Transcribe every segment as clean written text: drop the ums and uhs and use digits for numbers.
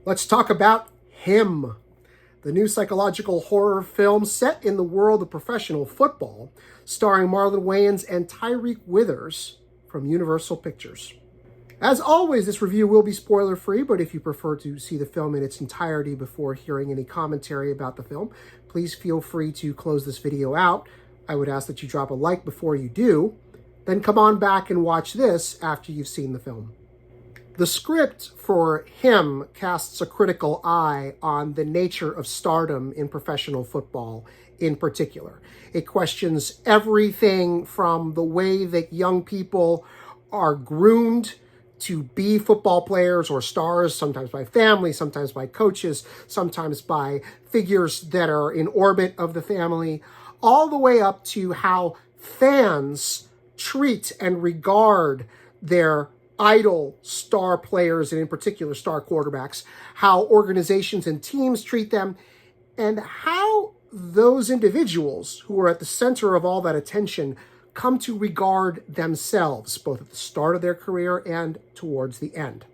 Let's talk about Him, the new psychological horror film set in the world of professional football, starring Marlon Wayans and Tyriq Withers from Universal Pictures. As always, this review will be spoiler-free, but if you prefer to see the film in its entirety before hearing any commentary about the film, please feel free to close this video out. I would ask that you drop a like before you do, then come on back and watch this after you've seen the film. The script for Him casts a critical eye on the nature of stardom in professional football in particular. It questions everything from the way that young people are groomed to be football players or stars, sometimes by family, sometimes by coaches, sometimes by figures that are in orbit of the family, all the way up to how fans treat and regard their idol star players, and in particular star quarterbacks, how organizations and teams treat them, and how those individuals who are at the center of all that attention come to regard themselves, both at the start of their career and towards the end.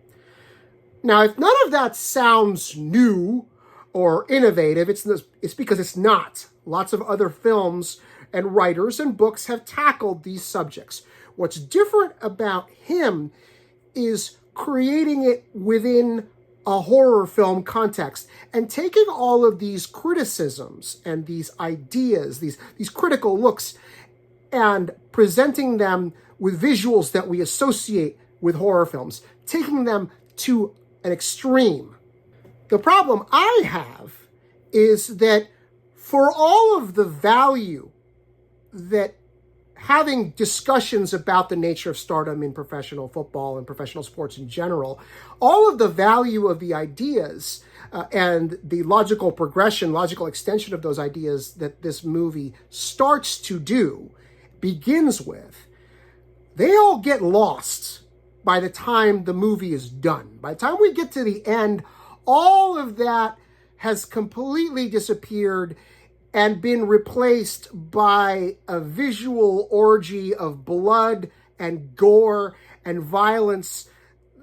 Now, if none of that sounds new or innovative, it's because it's not. Lots of other films and writers and books have tackled these subjects. What's different about Him is creating it within a horror film context and taking all of these criticisms and these ideas, these critical looks, and presenting them with visuals that we associate with horror films, taking them to an extreme. The problem I have is that for all of the value that having discussions about the nature of stardom in professional football and professional sports in general, all of the value of the ideas and the logical progression, logical extension of those ideas that this movie starts to do, begins with, they all get lost by the time the movie is done. By the time we get to the end, all of that has completely disappeared and been replaced by a visual orgy of blood and gore and violence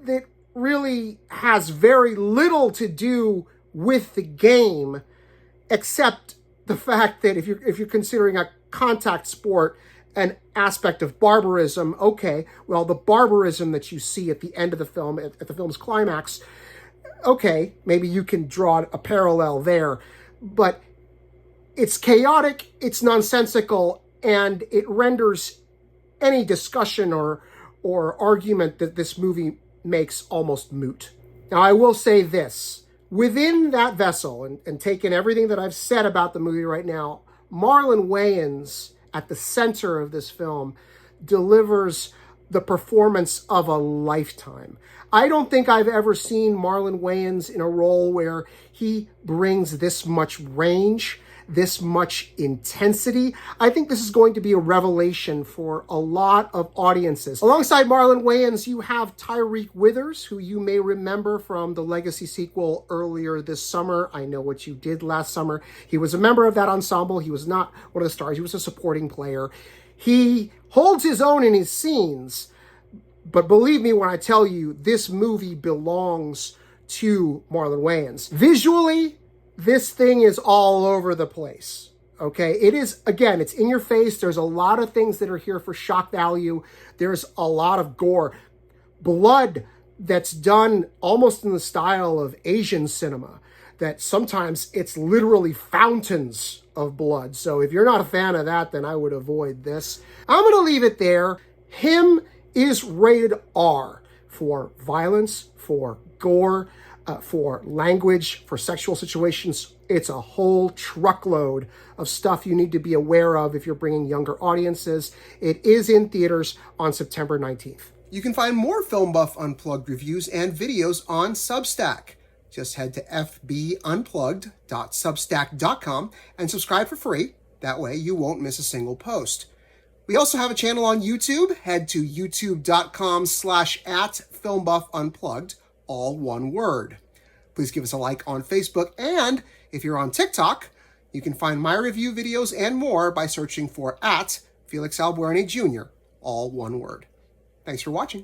that really has very little to do with the game, except the fact that if you're considering a contact sport an aspect of barbarism, okay, well, the barbarism that you see at the end of the film, at the film's climax, okay, maybe you can draw a parallel there, but it's chaotic, it's nonsensical, and it renders any discussion or argument that this movie makes almost moot. Now, I will say this. Within that vessel, and taking everything that I've said about the movie right now, Marlon Wayans, at the center of this film, delivers the performance of a lifetime. I don't think I've ever seen Marlon Wayans in a role where he brings this much range, this much intensity. I think this is going to be a revelation for a lot of audiences. Alongside Marlon Wayans, you have Tyriq Withers, who you may remember from the Legacy sequel earlier this summer, I Know What You Did Last Summer. He was a member of that ensemble. He was not one of the stars. He was a supporting player. He holds his own in his scenes, but believe me when I tell you, this movie belongs to Marlon Wayans. Visually, this thing is all over the place, okay? It is, again, it's in your face. There's a lot of things that are here for shock value. There's a lot of gore. Blood that's done almost in the style of Asian cinema, that sometimes it's literally fountains of blood. So if you're not a fan of that, then I would avoid this. I'm going to leave it there. Him is rated R for violence, for gore, for language, for sexual situations. It's a whole truckload of stuff you need to be aware of if you're bringing younger audiences. It is in theaters on September 19th. You can find more Film Buff Unplugged reviews and videos on Substack. Just head to fbunplugged.substack.com and subscribe for free. That way you won't miss a single post. We also have a channel on YouTube. Head to youtube.com/@FilmBuffUnplugged, all one word. Please give us a like on Facebook, and if you're on TikTok, you can find my review videos and more by searching for @FelixAlbuerne Jr., all one word. Thanks for watching.